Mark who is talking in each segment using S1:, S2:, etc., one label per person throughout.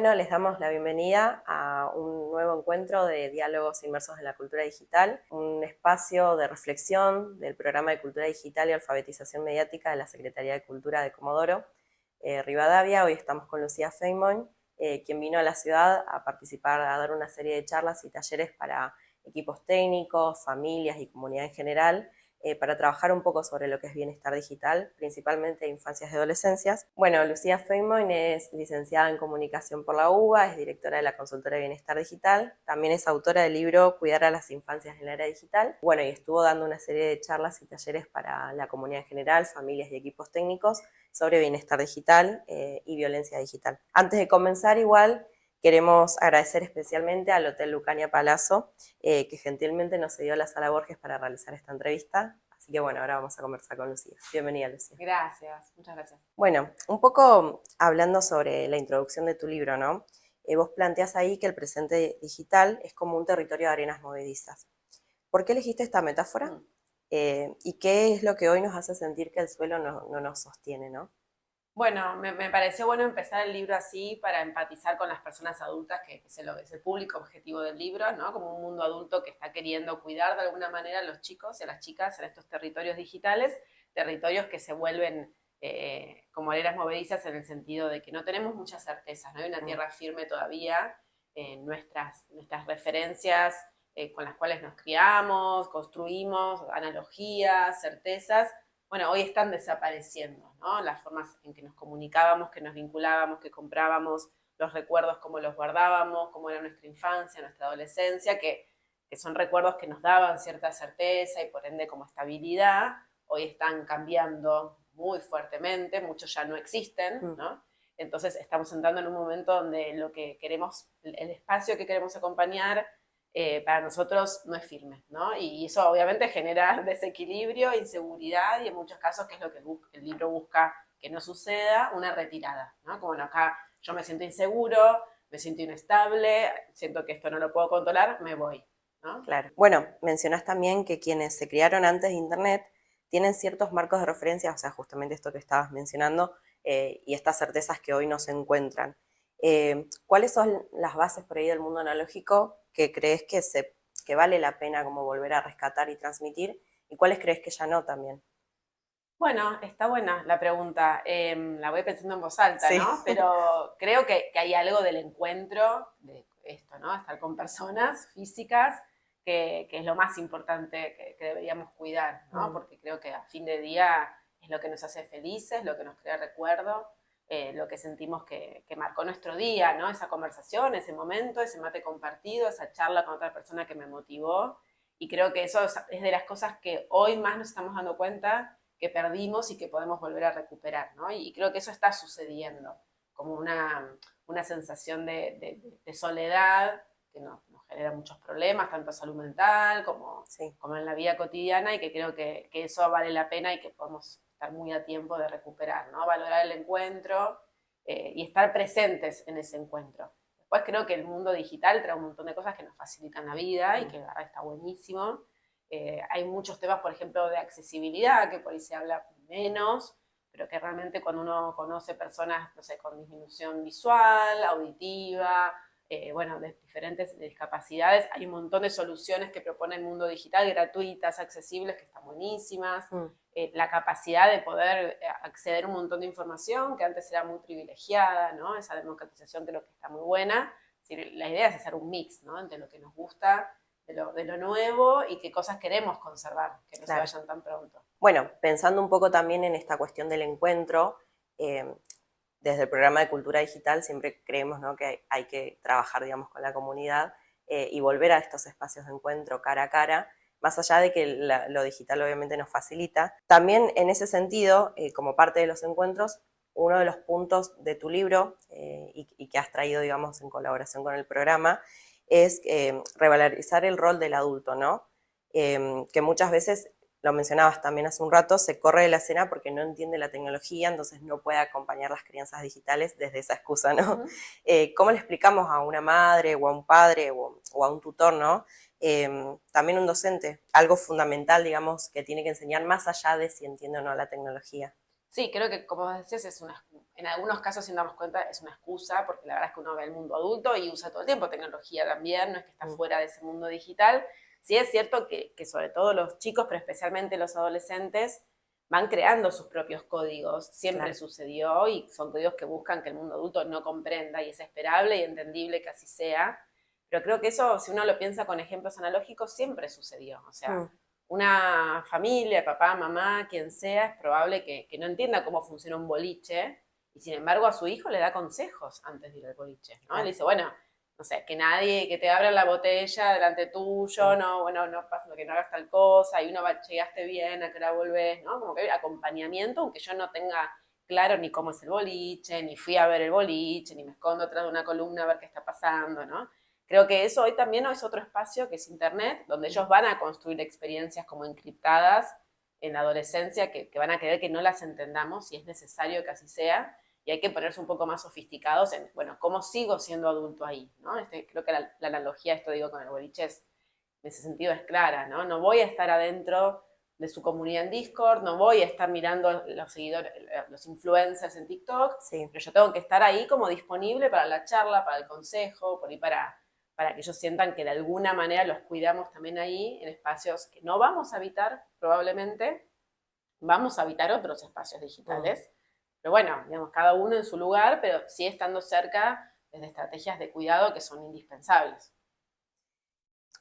S1: Bueno, les damos la bienvenida a un nuevo encuentro de diálogos inmersos en la cultura digital, un espacio de reflexión del programa de cultura digital y alfabetización mediática de la Secretaría de Cultura de Comodoro Rivadavia. Hoy estamos con Lucía Feynman, quien vino a la ciudad a participar, a dar una serie de charlas y talleres para equipos técnicos, familias y comunidad en general, para trabajar un poco sobre lo que es bienestar digital, principalmente de infancias y adolescencias. Bueno, Lucía Feynman es licenciada en comunicación por la UBA, es directora de la consultora de bienestar digital, también es autora del libro Cuidar a las infancias en la era digital. Bueno, y estuvo dando una serie de charlas y talleres para la comunidad en general, familias y equipos técnicos sobre bienestar digital y violencia digital. Antes de comenzar, igual, queremos agradecer especialmente al Hotel Lucania Palazzo, que gentilmente nos cedió la Sala Borges para realizar esta entrevista. Así que bueno, ahora vamos a conversar con Lucía. Bienvenida, Lucía.
S2: Gracias, muchas gracias.
S1: Bueno, un poco hablando sobre la introducción de tu libro, ¿no? Vos planteás ahí que el presente digital es como un territorio de arenas movedizas. ¿Por qué elegiste esta metáfora? ¿Y qué es lo que hoy nos hace sentir que el suelo no nos sostiene, ¿no?
S2: Bueno, me pareció bueno empezar el libro así para empatizar con las personas adultas, que es el público objetivo del libro, ¿no? Como un mundo adulto que está queriendo cuidar de alguna manera a los chicos y a las chicas en estos territorios digitales, territorios que se vuelven como arenas movedizas en el sentido de que no tenemos muchas certezas, no hay una tierra firme todavía en nuestras referencias con las cuales nos criamos, construimos, analogías, certezas. Bueno, hoy están desapareciendo, ¿no? Las formas en que nos comunicábamos, que nos vinculábamos, que comprábamos, los recuerdos, cómo los guardábamos, cómo era nuestra infancia, nuestra adolescencia, que son recuerdos que nos daban cierta certeza y por ende como estabilidad, hoy están cambiando muy fuertemente, muchos ya no existen, ¿no? Entonces estamos entrando en un momento donde lo que queremos, el espacio que queremos acompañar, para nosotros no es firme, ¿no? Y eso obviamente genera desequilibrio, inseguridad y en muchos casos, que es lo que el libro busca que no suceda, una retirada, ¿no? Como bueno, acá yo me siento inseguro, me siento inestable, siento que esto no lo puedo controlar, me voy, ¿no?
S1: Claro. Bueno, mencionás también que quienes se criaron antes de Internet tienen ciertos marcos de referencia, o sea, justamente esto que estabas mencionando, y estas certezas que hoy no se encuentran. ¿Cuáles son las bases por ahí del mundo analógico que crees que vale la pena como volver a rescatar y transmitir? ¿Y cuáles crees que ya no también?
S2: Bueno, está buena la pregunta. La voy pensando en voz alta,
S1: Sí.
S2: ¿no? Pero creo que hay algo del encuentro, de esto, ¿no? Estar con personas físicas, que es lo más importante que deberíamos cuidar, ¿no? Porque creo que a fin de día es lo que nos hace felices, lo que nos crea recuerdo, lo que sentimos que marcó nuestro día, ¿no? Esa conversación, ese momento, ese mate compartido, esa charla con otra persona que me motivó. Y creo que eso es de las cosas que hoy más nos estamos dando cuenta que perdimos y que podemos volver a recuperar, ¿no? Y creo que eso está sucediendo, como una sensación de soledad que nos genera muchos problemas, tanto salud mental como en la vida cotidiana, y que creo que eso vale la pena y que podemos estar muy a tiempo de recuperar, ¿no? Valorar el encuentro y estar presentes en ese encuentro. Después creo que el mundo digital trae un montón de cosas que nos facilitan la vida y que la verdad está buenísimo. Hay muchos temas, por ejemplo, de accesibilidad, que por ahí se habla menos, pero que realmente cuando uno conoce personas, no sé, con disminución visual, auditiva, bueno, de diferentes discapacidades, hay un montón de soluciones que propone el mundo digital, gratuitas, accesibles, que están buenísimas. La capacidad de poder acceder a un montón de información que antes era muy privilegiada, ¿no? Esa democratización creo que está muy buena. La idea es hacer un mix, ¿no? Entre lo que nos gusta de lo nuevo y qué cosas queremos conservar, que no se vayan tan pronto.
S1: Bueno, pensando un poco también en esta cuestión del encuentro, desde el programa de Cultura Digital siempre creemos, ¿no?, que hay que trabajar, digamos, con la comunidad y volver a estos espacios de encuentro cara a cara, más allá de que lo digital obviamente nos facilita. También en ese sentido, como parte de los encuentros, uno de los puntos de tu libro y que has traído, digamos, en colaboración con el programa, es revalorizar el rol del adulto, ¿no? Que muchas veces, lo mencionabas también hace un rato, se corre de la escena porque no entiende la tecnología, entonces no puede acompañar las crianzas digitales desde esa excusa, ¿no? ¿Cómo le explicamos a una madre o a un padre o a un tutor, ¿no? También un docente, algo fundamental, digamos, que tiene que enseñar más allá de si entiende o no la tecnología?
S2: Sí, creo que, como decías, en algunos casos, sin darnos cuenta, es una excusa, porque la verdad es que uno ve el mundo adulto y usa todo el tiempo tecnología también, no es que está fuera de ese mundo digital. Sí es cierto que sobre todo los chicos, pero especialmente los adolescentes, van creando sus propios códigos. Siempre sucedió y son códigos que buscan que el mundo adulto no comprenda y es esperable y entendible que así sea. Pero creo que eso, si uno lo piensa con ejemplos analógicos, siempre sucedió. O sea, una familia, papá, mamá, quien sea, es probable que no entienda cómo funciona un boliche y sin embargo a su hijo le da consejos antes de ir al boliche, ¿no? Le dice, bueno, no sé, que nadie, que te abran la botella delante tuyo, no, bueno, no pasa, que no hagas tal cosa, y uno va, llegaste bien, a qué hora volvés, ¿no? Como que hay acompañamiento, aunque yo no tenga claro ni cómo es el boliche, ni fui a ver el boliche, ni me escondo atrás de una columna a ver qué está pasando, ¿no? Creo que eso hoy también es otro espacio que es Internet, donde ellos van a construir experiencias como encriptadas en la adolescencia que van a querer que no las entendamos y es necesario que así sea y hay que ponerse un poco más sofisticados en, bueno, ¿cómo sigo siendo adulto ahí? ¿No? Creo que la analogía, esto digo con el boliche, en ese sentido es clara, ¿no? No voy a estar adentro de su comunidad en Discord, no voy a estar mirando los seguidores, los influencers en TikTok, pero yo tengo que estar ahí como disponible para la charla, para el consejo, por ahí para que ellos sientan que de alguna manera los cuidamos también ahí, en espacios que no vamos a habitar probablemente, vamos a habitar otros espacios digitales, pero bueno, digamos, cada uno en su lugar, pero sí estando cerca desde estrategias de cuidado que son indispensables.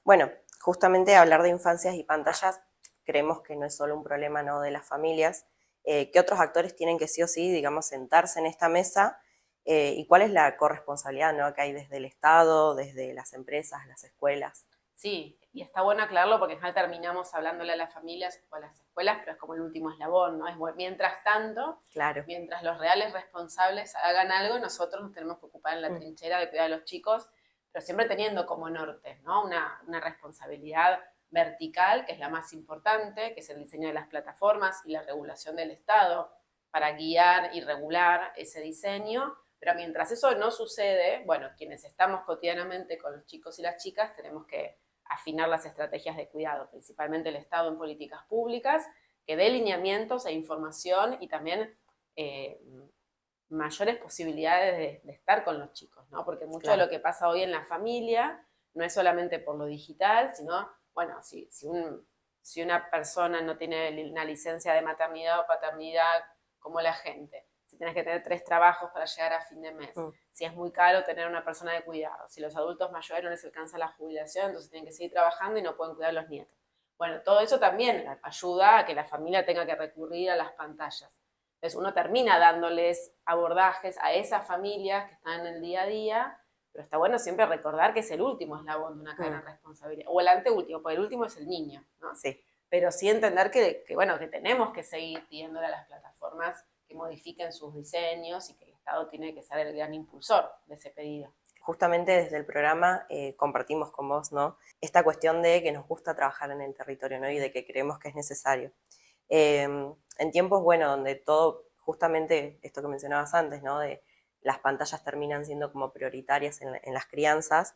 S1: Bueno, justamente hablar de infancias y pantallas creemos que no es solo un problema, ¿no?, de las familias, que otros actores tienen que sí o sí, digamos, sentarse en esta mesa y cuál es la corresponsabilidad, ¿no?, que hay desde el Estado, desde las empresas, las escuelas.
S2: Sí, y está bueno aclararlo porque en general terminamos hablándole a las familias o a las escuelas, pero es como el último eslabón, ¿no? Es mientras tanto, mientras los reales responsables hagan algo, nosotros nos tenemos que ocupar en la trinchera de cuidar a los chicos, pero siempre teniendo como norte, ¿no? Una responsabilidad vertical, que es la más importante, que es el diseño de las plataformas y la regulación del Estado para guiar y regular ese diseño, pero mientras eso no sucede, bueno, quienes estamos cotidianamente con los chicos y las chicas tenemos que afinar las estrategias de cuidado, principalmente el Estado en políticas públicas, que dé lineamientos e información y también mayores posibilidades de estar con los chicos, ¿no? Porque mucho de lo que pasa hoy en la familia no es solamente por lo digital, sino, bueno, si una persona no tiene una licencia de maternidad o paternidad como la gente, si tienes que tener 3 trabajos para llegar a fin de mes, si es muy caro tener una persona de cuidado, si los adultos mayores no les alcanza la jubilación, entonces tienen que seguir trabajando y no pueden cuidar a los nietos. Bueno, todo eso también ayuda a que la familia tenga que recurrir a las pantallas. Entonces uno termina dándoles abordajes a esas familias que están en el día a día, pero está bueno siempre recordar que es el último eslabón de una cadena de responsabilidad, o el anteúltimo, porque el último es el niño, ¿no?
S1: Sí.
S2: Pero sí entender que tenemos que seguir pidiéndole a las plataformas que modifiquen sus diseños y que el Estado tiene que ser el gran impulsor de ese pedido.
S1: Justamente desde el programa compartimos con vos, ¿no?, esta cuestión de que nos gusta trabajar en el territorio, ¿no?, y de que creemos que es necesario. En tiempos, bueno, donde todo, justamente esto que mencionabas antes, ¿no?, de las pantallas terminan siendo como prioritarias en las crianzas,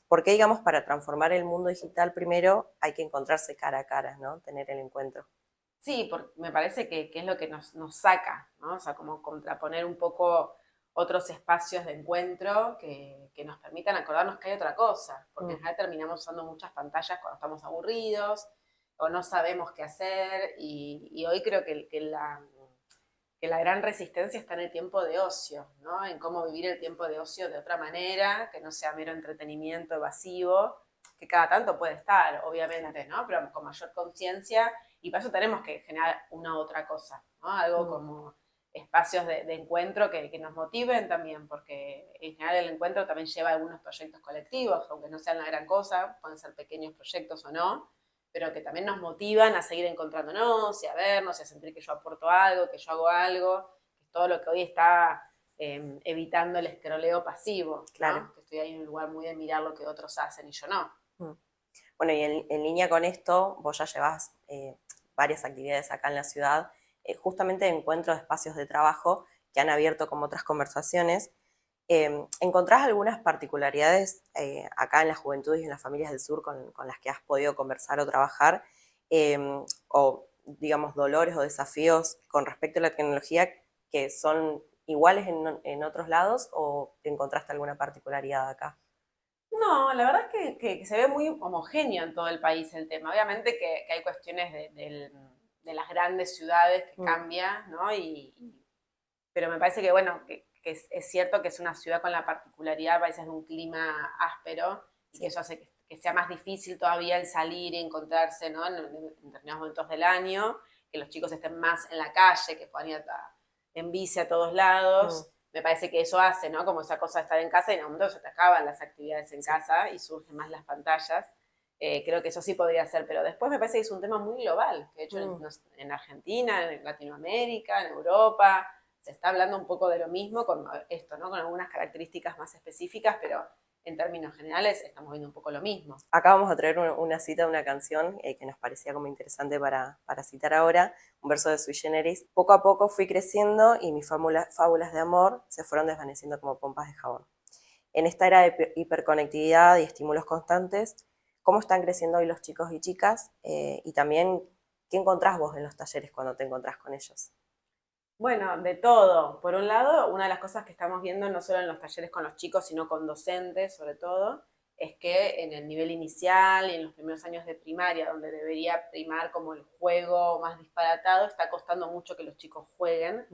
S1: ¿por qué, digamos, para transformar el mundo digital primero hay que encontrarse cara a cara, ¿no?, tener el encuentro?
S2: Sí, porque me parece que es lo que nos saca, ¿no? O sea, como contraponer un poco otros espacios de encuentro que nos permitan acordarnos que hay otra cosa, porque en general terminamos usando muchas pantallas cuando estamos aburridos o no sabemos qué hacer y hoy creo que la gran resistencia está en el tiempo de ocio, ¿no? En cómo vivir el tiempo de ocio de otra manera, que no sea mero entretenimiento evasivo, que cada tanto puede estar, obviamente, ¿no? Pero con mayor conciencia, y para eso tenemos que generar una otra cosa, ¿no? Algo como espacios de encuentro que nos motiven también, porque en general el encuentro también lleva algunos proyectos colectivos, aunque no sean la gran cosa, pueden ser pequeños proyectos o no, pero que también nos motivan a seguir encontrándonos y a vernos y a sentir que yo aporto algo, que yo hago algo, que todo lo que hoy está evitando el escroleo pasivo,
S1: Claro.
S2: ¿no? Que estoy ahí en un lugar muy de mirar lo que otros hacen y yo no.
S1: Bueno, y en línea con esto, vos ya llevás varias actividades acá en la ciudad, justamente de encuentros de espacios de trabajo que han abierto como otras conversaciones. ¿Encontrás algunas particularidades acá en la juventud y en las familias del sur con las que has podido conversar o trabajar? O, digamos, dolores o desafíos con respecto a la tecnología que son iguales en otros lados o encontraste alguna particularidad acá?
S2: No, la verdad es que se ve muy homogéneo en todo el país el tema. Obviamente que hay cuestiones de las grandes ciudades que cambian, ¿no? Pero me parece que, bueno, que es cierto que es una ciudad con la particularidad a veces de un clima áspero y que eso hace que sea más difícil todavía el salir y encontrarse, ¿no? En determinados momentos del año, que los chicos estén más en la calle, que puedan ir en bici a todos lados. Me parece que eso hace, ¿no? Como esa cosa de estar en casa y en un momento se te acaban las actividades en casa y surgen más las pantallas. Creo que eso sí podría ser, pero después me parece que es un tema muy global, que de hecho en Argentina, en Latinoamérica, en Europa, se está hablando un poco de lo mismo con esto, ¿no? Con algunas características más específicas, pero en términos generales estamos viendo un poco lo mismo.
S1: Acá vamos a traer una cita de una canción que nos parecía como interesante para citar ahora, un verso de Sui Generis. Poco a poco fui creciendo y mis fábulas de amor se fueron desvaneciendo como pompas de jabón. En esta era de hiperconectividad y estímulos constantes, ¿cómo están creciendo hoy los chicos y chicas? Y también, ¿qué encontrás vos en los talleres cuando te encontrás con ellos?
S2: Bueno, de todo. Por un lado, una de las cosas que estamos viendo, no solo en los talleres con los chicos, sino con docentes sobre todo, es que en el nivel inicial y en los primeros años de primaria, donde debería primar como el juego más disparatado, está costando mucho que los chicos jueguen,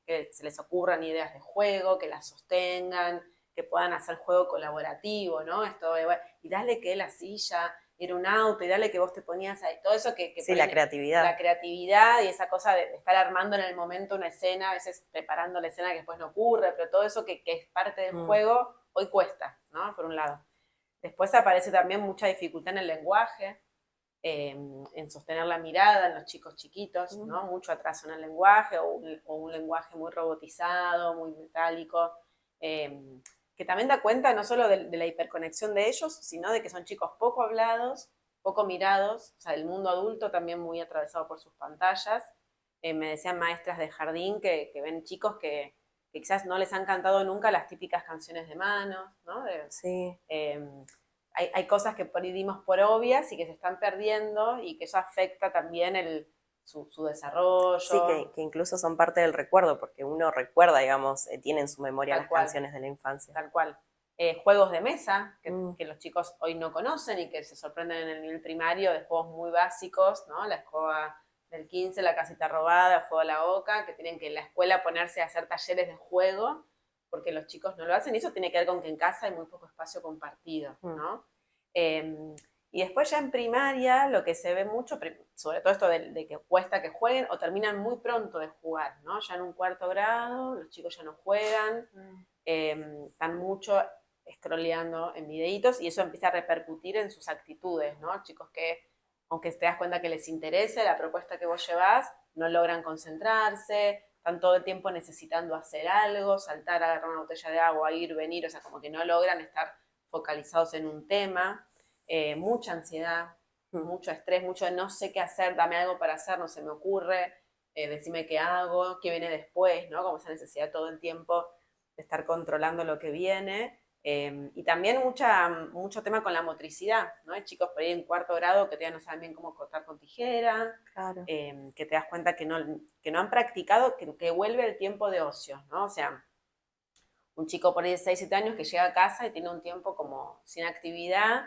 S2: que se les ocurran ideas de juego, que las sostengan, que puedan hacer juego colaborativo, ¿no? Esto de, bueno, y dale que la silla era un auto y dale que vos te ponías ahí, todo eso que
S1: sí, la creatividad.
S2: La creatividad y esa cosa de estar armando en el momento una escena, a veces preparando la escena que después no ocurre, pero todo eso que es parte del juego, hoy cuesta, ¿no? Por un lado. Después aparece también mucha dificultad en el lenguaje, en sostener la mirada en los chicos chiquitos, ¿no? Mucho atraso en el lenguaje o un lenguaje muy robotizado, muy metálico, que también da cuenta no solo de la hiperconexión de ellos, sino de que son chicos poco hablados, poco mirados, o sea, el mundo adulto también muy atravesado por sus pantallas. Me decían maestras de jardín que ven chicos que quizás no les han cantado nunca las típicas canciones de manos, ¿no?
S1: Sí.
S2: Hay cosas que por ahí dimos por obvias y que se están perdiendo y que eso afecta también su desarrollo.
S1: Sí, que incluso son parte del recuerdo, porque uno recuerda, digamos, tiene en su memoria las canciones de la infancia.
S2: Tal cual. Juegos de mesa que los chicos hoy no conocen y que se sorprenden en el nivel primario de juegos muy básicos, ¿no? La escoba del 15, la casita robada, el juego de la oca, que tienen que en la escuela ponerse a hacer talleres de juego, porque los chicos no lo hacen, y eso tiene que ver con que en casa hay muy poco espacio compartido, ¿no? Y después ya en primaria lo que se ve mucho, sobre todo esto de que cuesta que jueguen o terminan muy pronto de jugar, ¿no? Ya en un cuarto grado los chicos ya no juegan, están mucho scrolleando en videitos y eso empieza a repercutir en sus actitudes, ¿no? Chicos que, aunque te das cuenta que les interesa la propuesta que vos llevás, no logran concentrarse, están todo el tiempo necesitando hacer algo, saltar, agarrar una botella de agua, ir, venir, o sea, como que no logran estar focalizados en un tema. Mucha ansiedad, mucho estrés, mucho de no sé qué hacer, dame algo para hacer, no se me ocurre, decime qué hago, qué viene después, ¿no? Como esa necesidad todo el tiempo de estar controlando lo que viene. Y también mucho tema con la motricidad, ¿no? Hay chicos por ahí en cuarto grado que todavía no saben bien cómo cortar con tijera,
S1: claro.
S2: Que te das cuenta que no han practicado, que vuelve el tiempo de ocio, ¿no? O sea, un chico por ahí de 6, 7 años que llega a casa y tiene un tiempo como sin actividad,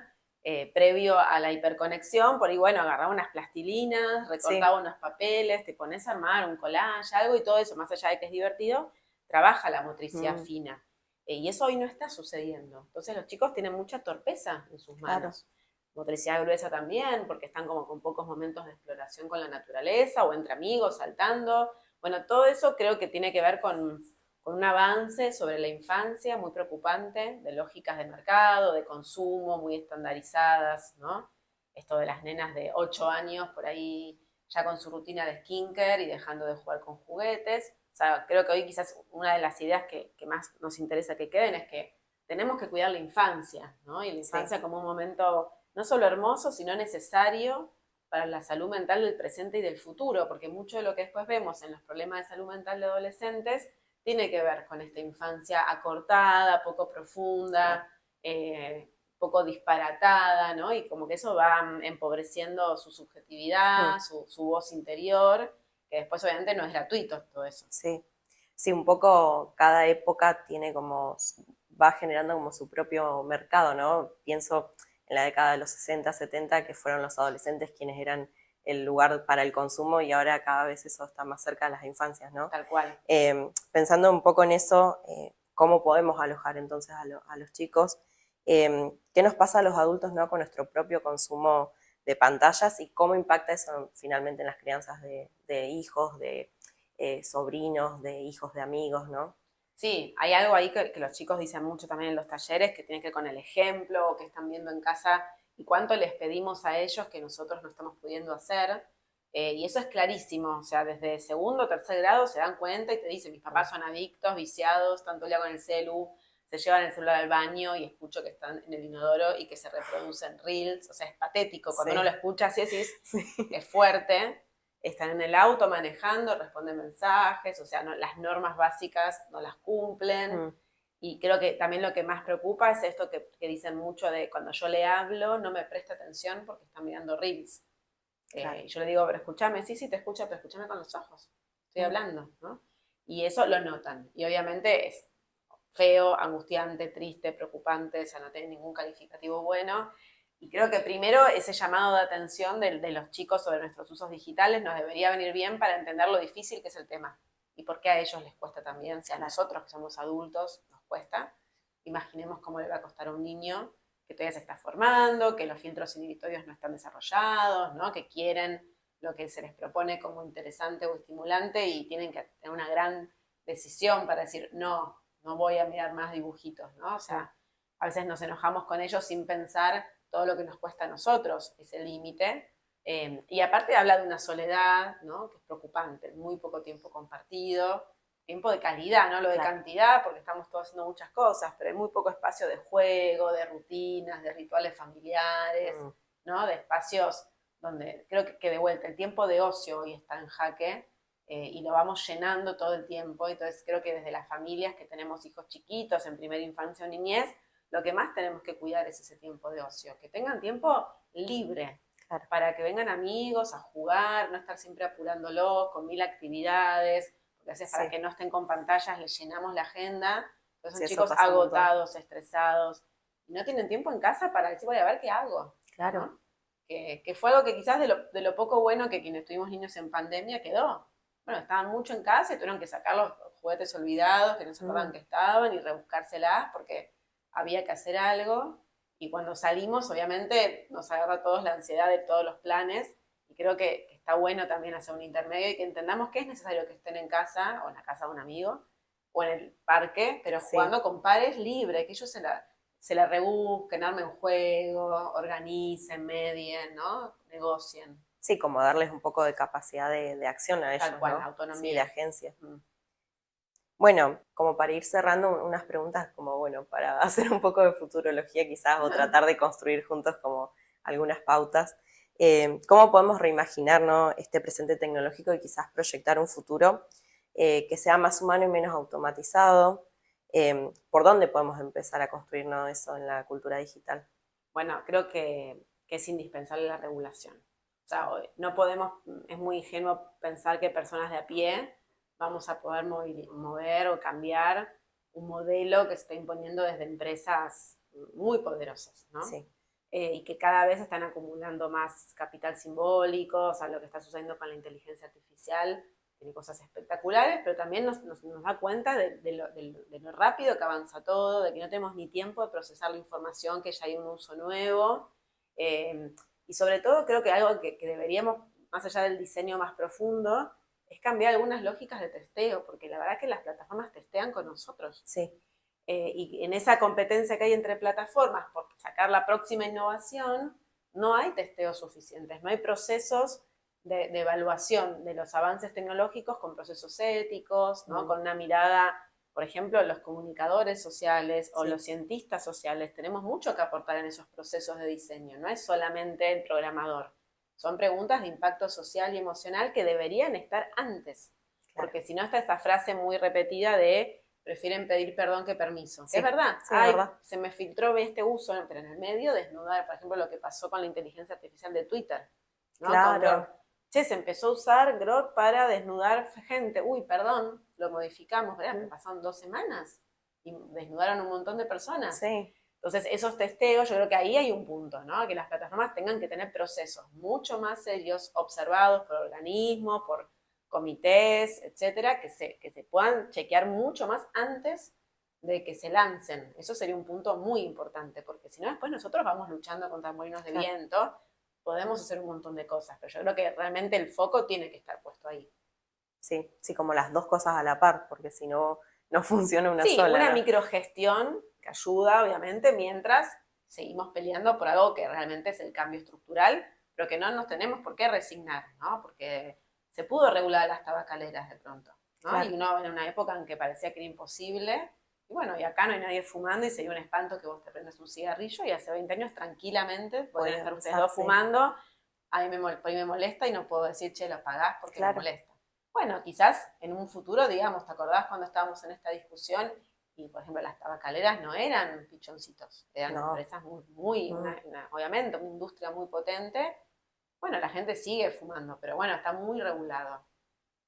S2: previo a la hiperconexión, por ahí, bueno, agarraba unas plastilinas, recortaba unos papeles, te pones a armar un collage, algo y todo eso, más allá de que es divertido, trabaja la motricidad fina. Y eso hoy no está sucediendo. Entonces los chicos tienen mucha torpeza en sus manos. Claro. Motricidad gruesa también, porque están como con pocos momentos de exploración con la naturaleza o entre amigos, saltando. Bueno, todo eso creo que tiene que ver con un avance sobre la infancia muy preocupante, de lógicas de mercado, de consumo muy estandarizadas, ¿no? Esto de las nenas de 8 años por ahí ya con su rutina de skincare y dejando de jugar con juguetes. O sea, creo que hoy quizás una de las ideas que más nos interesa que queden es que tenemos que cuidar la infancia, ¿no? Y la infancia como un momento no solo hermoso, sino necesario para la salud mental del presente y del futuro, porque mucho de lo que después vemos en los problemas de salud mental de adolescentes tiene que ver con esta infancia acortada, poco profunda, poco disparatada, ¿no? Y como que eso va empobreciendo su subjetividad, su voz interior, que después obviamente no es gratuito todo eso.
S1: Sí. sí, un poco cada época tiene como, va generando como su propio mercado, ¿no? Pienso en la década de los 60, 70, que fueron los adolescentes quienes eran el lugar para el consumo y ahora cada vez eso está más cerca de las infancias, ¿no?
S2: Tal cual.
S1: Pensando un poco en eso, ¿cómo podemos alojar entonces a los chicos? ¿Qué nos pasa a los adultos, ¿no? Con nuestro propio consumo de pantallas y cómo impacta eso finalmente en las crianzas de hijos, de sobrinos, de hijos de amigos, ¿no?
S2: Sí, hay algo ahí que los chicos dicen mucho también en los talleres, que tiene que ver con el ejemplo, o que están viendo en casa, y cuánto les pedimos a ellos que nosotros no estamos pudiendo hacer. Y eso es clarísimo, o sea, desde segundo o tercer grado se dan cuenta y te dicen, mis papás son adictos, viciados, tanto el día con el celu, se llevan el celular al baño y escucho que están en el inodoro y que se reproducen reels, o sea, es patético, cuando
S1: Sí.
S2: uno lo escucha así decís,
S1: Sí.
S2: es fuerte. Están en el auto manejando, responden mensajes, o sea, no, las normas básicas no las cumplen. Y creo que también lo que más preocupa es esto que dicen mucho de cuando yo le hablo, no me presta atención porque está mirando reels.
S1: Claro.
S2: Yo le digo, pero escúchame, sí, te escucho, pero escúchame con los ojos. Estoy hablando, ¿no? Y eso lo notan. Y obviamente es feo, angustiante, triste, preocupante, o sea, no tiene ningún calificativo bueno. Y creo que primero ese llamado de atención de los chicos sobre nuestros usos digitales nos debería venir bien para entender lo difícil que es el tema y por qué a ellos les cuesta también, si a nosotros que somos adultos nos cuesta, imaginemos cómo le va a costar a un niño que todavía se está formando, que los filtros inhibitorios no están desarrollados, ¿no? Que quieren lo que se les propone como interesante o estimulante y tienen que tener una gran decisión para decir, no, no voy a mirar más dibujitos, ¿no? O sea, a veces nos enojamos con ellos sin pensar todo lo que nos cuesta a nosotros, ese límite. Y aparte habla de una soledad, ¿no? Que es preocupante, muy poco tiempo compartido, tiempo de calidad, no lo de cantidad, porque estamos todos haciendo muchas cosas, pero hay muy poco espacio de juego, de rutinas, de rituales familiares, ¿no? De espacios donde creo que de vuelta el tiempo de ocio hoy está en jaque y lo vamos llenando todo el tiempo. Entonces creo que desde las familias que tenemos hijos chiquitos en primera infancia o niñez, lo que más tenemos que cuidar es ese tiempo de ocio, que tengan tiempo libre, para que vengan amigos a jugar, no estar siempre apurándolos con 1000 actividades, porque a veces para que no estén con pantallas les llenamos la agenda, entonces son chicos agotados, estresados, y no tienen tiempo en casa para decir, voy a ver qué hago.
S1: Claro.
S2: ¿No? Que fue algo que quizás de lo poco bueno que quienes tuvimos niños en pandemia quedó. Bueno, estaban mucho en casa y tuvieron que sacar los juguetes olvidados, que no se acordaban que estaban, y rebuscárselas porque había que hacer algo. Y cuando salimos, obviamente, nos agarra a todos la ansiedad de todos los planes. Y creo que está bueno también hacer un intermedio y que entendamos que es necesario que estén en casa, o en la casa de un amigo, o en el parque, pero jugando con pares libres, que ellos se la rebusquen, armen juego, organicen, medien, ¿no? Negocien.
S1: Sí, como darles un poco de capacidad de acción a ellos,
S2: Tal cual,
S1: ¿no?
S2: autonomía.
S1: Sí, de agencia. Bueno, como para ir cerrando unas preguntas, como bueno, para hacer un poco de futurología quizás, o tratar de construir juntos como algunas pautas. ¿Cómo podemos reimaginar, ¿no? Este presente tecnológico y quizás proyectar un futuro que sea más humano y menos automatizado? ¿Por dónde podemos empezar a construir, ¿no? Eso en la cultura digital?
S2: Bueno, creo que es indispensable la regulación. O sea, no podemos, es muy ingenuo pensar que personas de a pie vamos a poder mover o cambiar un modelo que se está imponiendo desde empresas muy poderosas, ¿no?
S1: Sí.
S2: Y que cada vez están acumulando más capital simbólico, o sea, lo que está sucediendo con la inteligencia artificial tiene cosas espectaculares, pero también nos da cuenta de lo rápido que avanza todo, de que no tenemos ni tiempo de procesar la información, que ya hay un uso nuevo. Y sobre todo creo que algo que deberíamos, más allá del diseño más profundo, es cambiar algunas lógicas de testeo, porque la verdad es que las plataformas testean con nosotros.
S1: Sí.
S2: Y en esa competencia que hay entre plataformas por sacar la próxima innovación, no hay testeos suficientes, no hay procesos de evaluación de los avances tecnológicos con procesos éticos, ¿no? Con una mirada, por ejemplo, los comunicadores sociales o los cientistas sociales, tenemos mucho que aportar en esos procesos de diseño, no es solamente el programador, son preguntas de impacto social y emocional que deberían estar antes, porque si no está esa frase muy repetida de prefieren pedir perdón que permiso. Sí, es verdad.
S1: Sí, es verdad.
S2: Se me filtró este uso, pero en el medio desnudar, por ejemplo, lo que pasó con la inteligencia artificial de Twitter, ¿no?
S1: Claro.
S2: Se empezó a usar Grok para desnudar gente. Uy, perdón. lo modificamos, ¿verdad? Me pasaron 2 semanas y desnudaron un montón de personas.
S1: Sí.
S2: Entonces, esos testeos, yo creo que ahí hay un punto, ¿no? Que las plataformas tengan que tener procesos mucho más serios, observados por organismos, por comités, etcétera, que se puedan chequear mucho más antes de que se lancen. Eso sería un punto muy importante, porque si no, después nosotros vamos luchando contra molinos de viento, podemos hacer un montón de cosas, pero yo creo que realmente el foco tiene que estar puesto ahí.
S1: Sí, sí, como las dos cosas a la par, porque si no, no funciona una sola.
S2: Sí, una
S1: ¿no?
S2: microgestión que ayuda, obviamente, mientras seguimos peleando por algo que realmente es el cambio estructural, pero que no nos tenemos por qué resignar, ¿no? Porque se pudo regular las tabacaleras de pronto, ¿no?
S1: Claro.
S2: Y uno en una época en que parecía que era imposible, y bueno, y acá no hay nadie fumando y sería un espanto que vos te prendas un cigarrillo y hace 20 años tranquilamente podrían estar ustedes dos fumando, a mí me molesta y no puedo decir, che, lo pagás porque me molesta. Bueno, quizás en un futuro, digamos, ¿te acordás cuando estábamos en esta discusión? Y, por ejemplo, las tabacaleras no eran pichoncitos, eran empresas obviamente, una industria muy potente. Bueno, la gente sigue fumando, pero bueno, está muy regulado.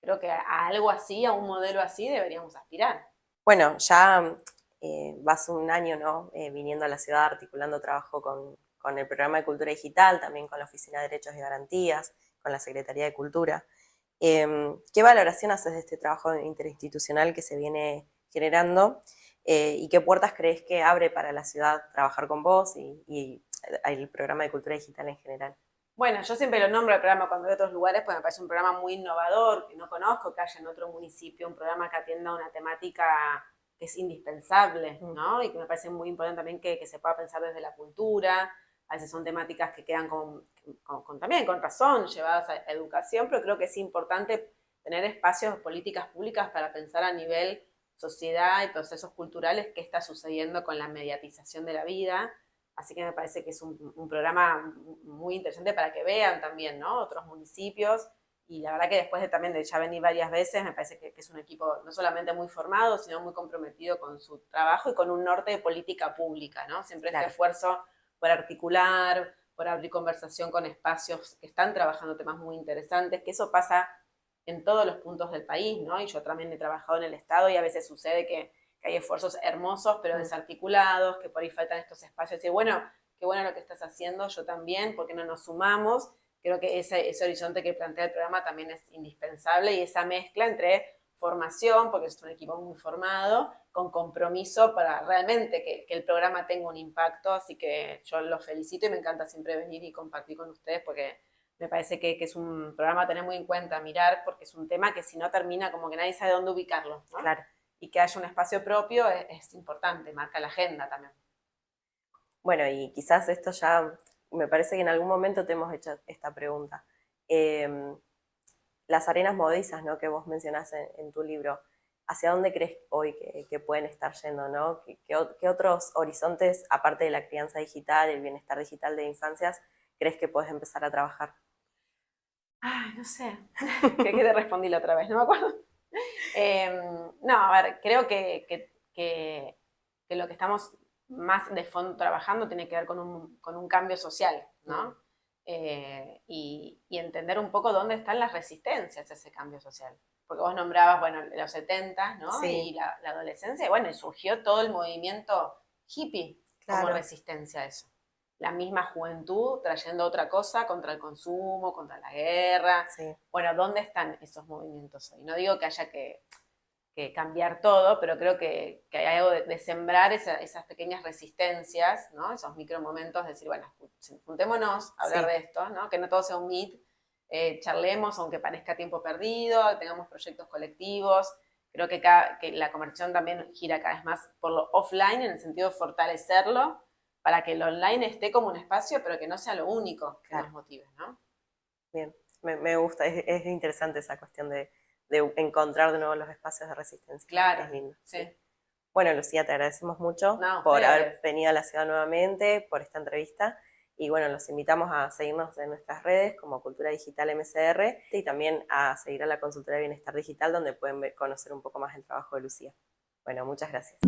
S2: Creo que a algo así, a un modelo así, deberíamos aspirar.
S1: Bueno, ya vas un año, ¿no? Viniendo a la ciudad, articulando trabajo con el programa de Cultura Digital, también con la Oficina de Derechos y Garantías, con la Secretaría de Cultura. ¿Qué valoración haces de este trabajo interinstitucional que se viene generando y qué puertas crees que abre para la ciudad trabajar con vos y el programa de Cultura Digital en general?
S2: Bueno, yo siempre lo nombro el programa cuando voy a otros lugares, porque me parece un programa muy innovador, que no conozco que haya en otro municipio, un programa que atienda una temática que es indispensable, ¿no? Y que me parece muy importante también que se pueda pensar desde la cultura. A veces son temáticas que quedan también con razón llevadas a educación, pero creo que es importante tener espacios, políticas públicas para pensar a nivel sociedad y procesos culturales qué está sucediendo con la mediatización de la vida. Así que me parece que es un programa muy interesante para que vean también, ¿no? Otros municipios. Y la verdad que después de ya venir varias veces, me parece que es un equipo no solamente muy formado, sino muy comprometido con su trabajo y con un norte de política pública, ¿no? Siempre este esfuerzo por articular, por abrir conversación con espacios que están trabajando temas muy interesantes, que eso pasa en todos los puntos del país, ¿no? Y yo también he trabajado en el Estado y a veces sucede que hay esfuerzos hermosos pero desarticulados, que por ahí faltan estos espacios. Y bueno, qué bueno lo que estás haciendo, yo también, ¿por qué no nos sumamos? Creo que ese horizonte que plantea el programa también es indispensable y esa mezcla entre formación, porque es un equipo muy formado, con compromiso para realmente que el programa tenga un impacto. Así que yo los felicito y me encanta siempre venir y compartir con ustedes porque me parece que es un programa a tener muy en cuenta, mirar, porque es un tema que si no termina como que nadie sabe dónde ubicarlo, ¿no?
S1: Claro.
S2: Y que haya un espacio propio es importante, marca la agenda también.
S1: Bueno, y quizás esto ya, me parece que en algún momento te hemos hecho esta pregunta. Las arenas movedizas, ¿no? Que vos mencionás en tu libro, ¿hacia dónde crees hoy que pueden estar yendo, ¿no? ¿Qué otros horizontes, aparte de la crianza digital, el bienestar digital de infancias, crees que puedes empezar a trabajar?
S2: Ay, no sé. ¿Qué te respondí la otra vez? No me acuerdo. No, a ver, creo que lo que estamos más de fondo trabajando tiene que ver con un cambio social, ¿no? Y entender un poco dónde están las resistencias a ese cambio social. Porque vos nombrabas, bueno, los 70, ¿no?
S1: Sí.
S2: Y la adolescencia, y bueno, y surgió todo el movimiento hippie como resistencia a eso. La misma juventud trayendo otra cosa contra el consumo, contra la guerra.
S1: Sí.
S2: Bueno, ¿dónde están esos movimientos hoy? No digo que haya que cambiar todo, pero creo que hay algo de sembrar esas pequeñas resistencias, ¿no? Esos micromomentos de decir, bueno, juntémonos a hablar de esto, ¿no? Que no todo sea un meet, charlemos aunque parezca tiempo perdido, tengamos proyectos colectivos. Creo que la conversación también gira cada vez más por lo offline, en el sentido de fortalecerlo, para que el online esté como un espacio, pero que no sea lo único que nos motive, ¿no?
S1: Bien, me gusta, es interesante esa cuestión de encontrar de nuevo los espacios de resistencia.
S2: Claro,
S1: es lindo.
S2: Sí.
S1: Bueno, Lucía, te agradecemos mucho por haber venido a la ciudad nuevamente, por esta entrevista. Y bueno, los invitamos a seguirnos en nuestras redes como Cultura Digital MCR y también a seguir a la Consultoría de Bienestar Digital, donde pueden conocer un poco más el trabajo de Lucía. Bueno, muchas gracias.